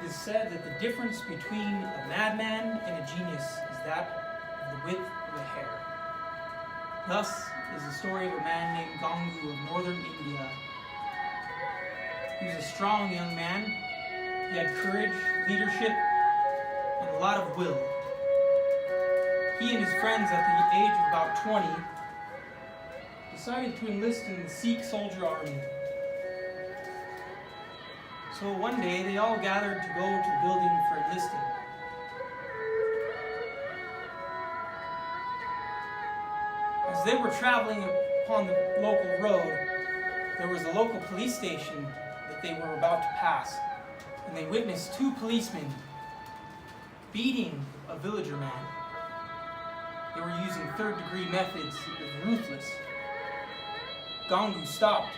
is said that the difference between a madman and a genius is that of the width of a hair. Thus is the story of a man named Gangu of northern India. He was a strong young man. He had courage, leadership, and a lot of will. He and his friends at the age of about 20 decided to enlist in the Sikh soldier army. So one day they all gathered to go to the building for enlisting. As they were traveling upon the local road, there was a local police station that they were about to pass, and they witnessed two policemen beating a villager man. They were using third-degree methods. It was ruthless. Gangu stopped.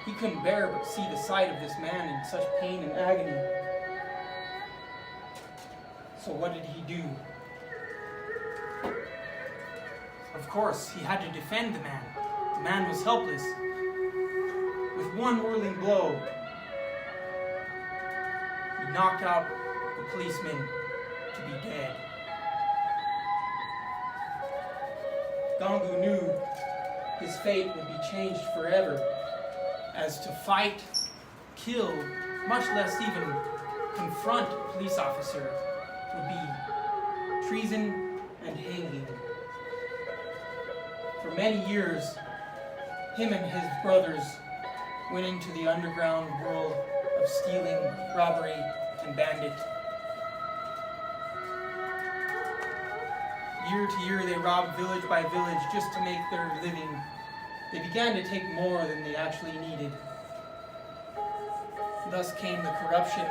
He couldn't bear but see the sight of this man in such pain and agony. So what did he do? Of course, he had to defend the man. The man was helpless. With one whirling blow, he knocked out the policeman to be dead. Gangu knew his fate would be changed forever, as to fight, kill, much less even confront a police officer would be treason and hanging. For many years, him and his brothers went into the underground world of stealing, robbery, and bandit. Year to year, they robbed village by village just to make their living. They began to take more than they actually needed. Thus came the corruption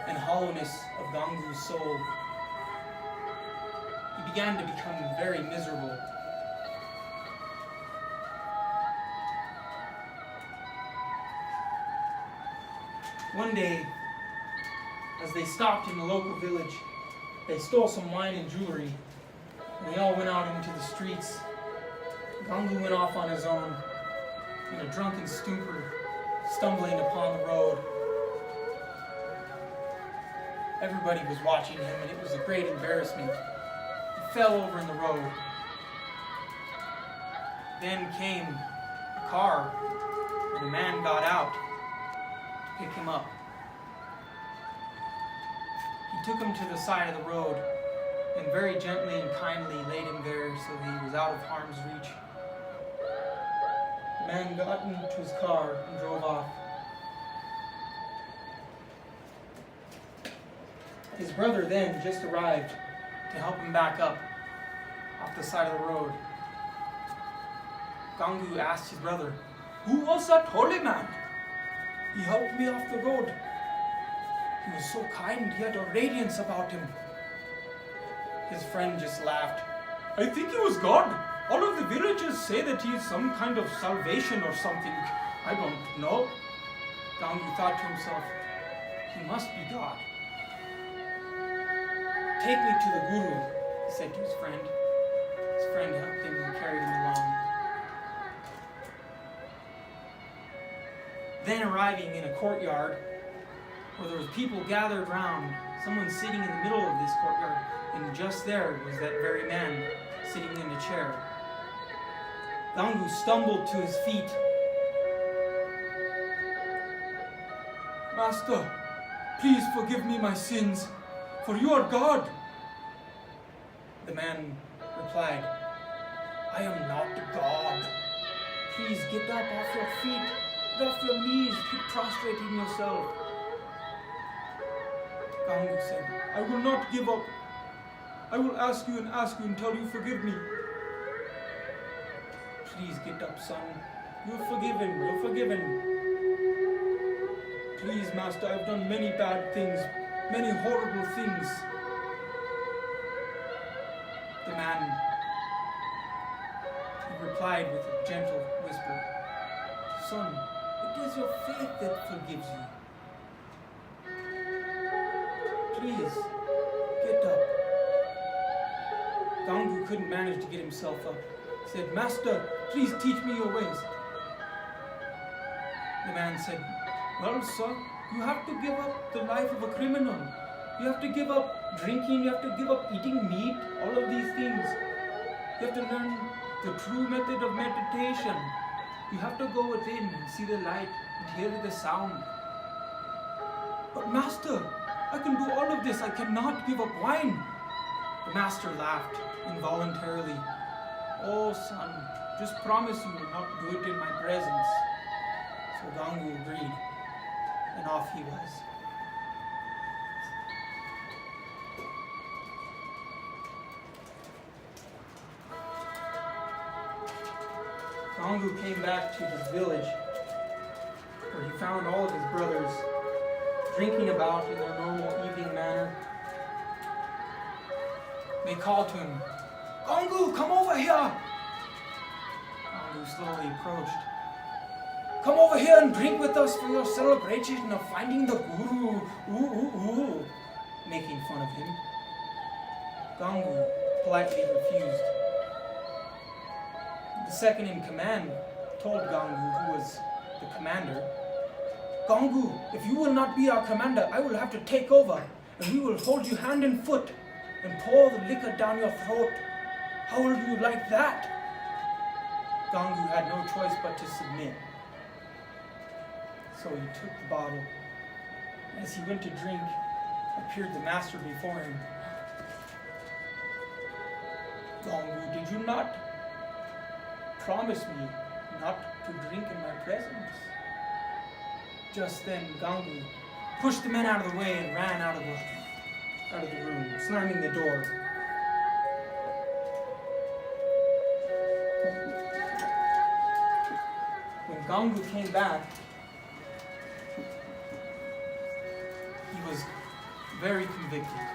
and hollowness of Gangu's soul. He began to become very miserable. One day, as they stopped in a local village, they stole some wine and jewelry, and they all went out into the streets. Gangu went off on his own, in a drunken stupor, stumbling upon the road. Everybody was watching him, and it was a great embarrassment. He fell over in the road. Then came a car, and a man got out to pick him up. He took him to the side of the road, and very gently and kindly laid him there so that he was out of harm's reach. The man got into his car and drove off. His brother then just arrived to help him back up off the side of the road. Gangu asked his brother, "Who was that holy man? He helped me off the road. He was so kind, he had a radiance about him." His friend just laughed. "I think he was God. All of the villagers say that he is some kind of salvation or something. I don't know." Gangu thought to himself, "He must be God." "Take me to the Guru," he said to his friend. His friend helped him and carried him along. Then arriving in a courtyard where there was people gathered round, someone sitting in the middle of this courtyard, and just there was that very man sitting in a chair. Gangu stumbled to his feet. "Master, please forgive me my sins, for you are God." The man replied, "I am not God. Please get up off your feet, get off your knees, keep prostrating yourself." Gangu said, "I will not give up. I will ask you until you forgive me." "Please get up, son. You're forgiven. Please, master, I've done many bad things, many horrible things." The man replied with a gentle whisper, "Son, it is your faith that forgives you. Please, get up." Gangu couldn't manage to get himself up. He said, "Master, please teach me your ways." The man said, "Well, sir, you have to give up the life of a criminal. You have to give up drinking, you have to give up eating meat, all of these things. You have to learn the true method of meditation. You have to go within and see the light and hear the sound. But Master, I can do all of this. I cannot give up wine. The Master laughed involuntarily. Oh son, just promise you will not do it in my presence. So Gangu agreed, and off he was. Gangu came back to his village, where he found all of his brothers drinking about in their normal evening manner. They called to him, "Gangu, come over here!" Gangu slowly approached. "Come over here and drink with us for your celebration of finding the Guru." Ooh, making fun of him. Gangu politely refused. The second in command told Gangu, who was the commander, "Gangu, if you will not be our commander, I will have to take over, and we will hold you hand and foot and pour the liquor down your throat. How will you like that?" Gangu had no choice but to submit. So he took the bottle. As he went to drink, appeared the master before him. "Gangu, did you not promise me not to drink in my presence?" Just then, Gangu pushed the men out of the way and ran out of the room, slamming the door. When Gangu came back, he was very convicted.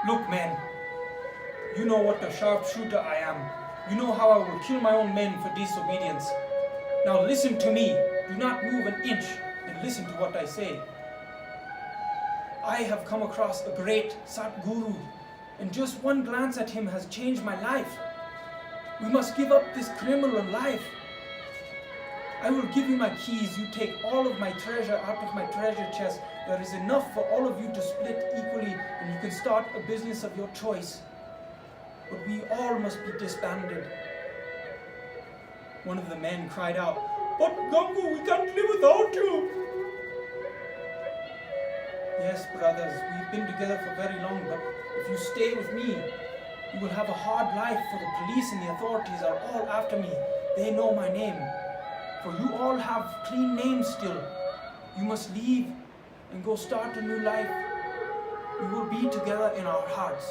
"Look, men, you know what a sharpshooter I am. You know how I will kill my own men for disobedience. Now listen to me. Do not move an inch and listen to what I say. I have come across a great Satguru, and just one glance at him has changed my life. We must give up this criminal life. I will give you my keys. You take all of my treasure out of my treasure chest. There is enough for all of you to split equally, and you can start a business of your choice. But we all must be disbanded." One of the men cried out, "But Gangu, we can't live without you." "Yes, brothers, we've been together for very long, but if you stay with me, you will have a hard life, for the police and the authorities are all after me. They know my name. For you all have clean names still. You must leave and go start a new life. We will be together in our hearts."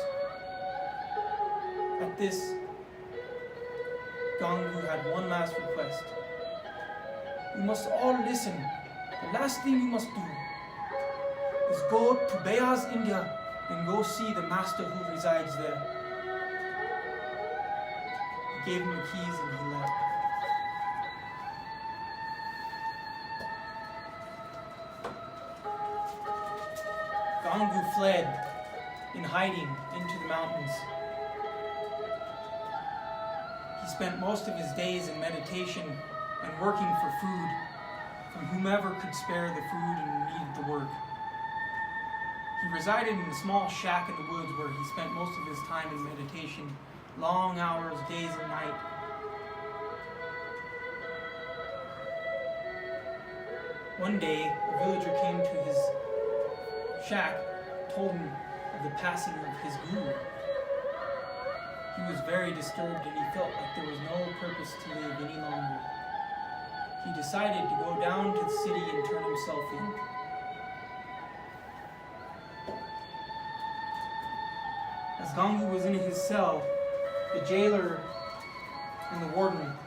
At this, Gangu had one last request. "You must all listen. The last thing you must do is go to Bayaz, India, and go see the master who resides there." He gave him the keys and he left. Gangu fled in hiding into the mountains. He spent most of his days in meditation and working for food from whomever could spare the food and needed the work. He resided in a small shack in the woods where he spent most of his time in meditation, long hours, days and night. One day, a villager came to his shack, told him of the passing of his guru. He was very disturbed and he felt like there was no purpose to live any longer. He decided to go down to the city and turn himself in. As Gangu was in his cell, the jailer and the warden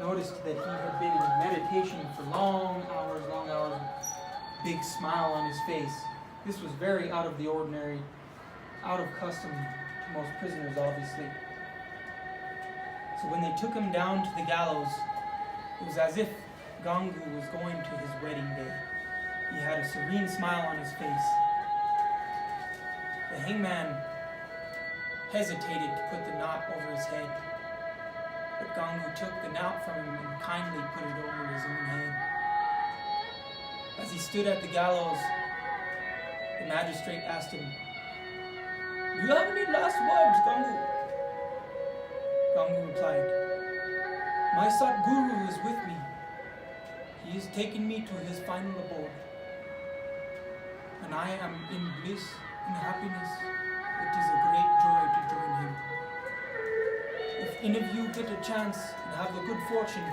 noticed that he had been in meditation for long hours, big smile on his face. This was very out of the ordinary, out of custom to most prisoners, obviously. So when they took him down to the gallows, it was as if Gangu was going to his wedding day. He had a serene smile on his face. The hangman hesitated to put the knot over his head, but Gangu took the knot from him and kindly put it over his own head. As he stood at the gallows, The magistrate asked him, "Do you have any last words, Gangu?" Gangu replied, "My Satguru is with me. He has taken me to his final abode, and I am in bliss and happiness. It is a great joy to join him. If any of you get a chance and have the good fortune,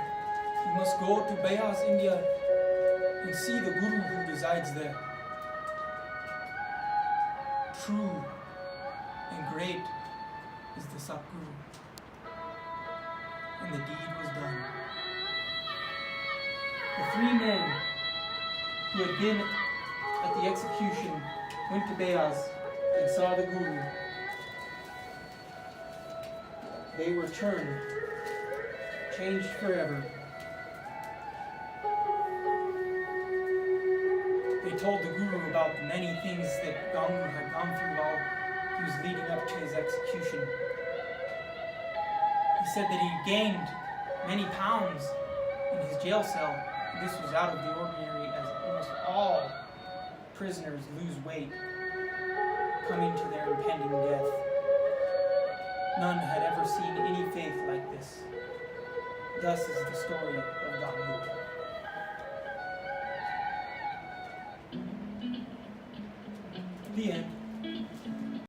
you must go to Beas, India, and see the Guru who resides there. True and great is the Satguru." And the deed was done. The three men who had been at the execution went to Beas and saw the Guru. They were turned, changed forever. They told the Guru about the many things that Gangu had gone through while he was leading up to his execution. He said that he gained many pounds in his jail cell. This was out of the ordinary, as almost all prisoners lose weight coming to their impending death. None had ever seen any faith like this. Thus is the story of Gangu. The end.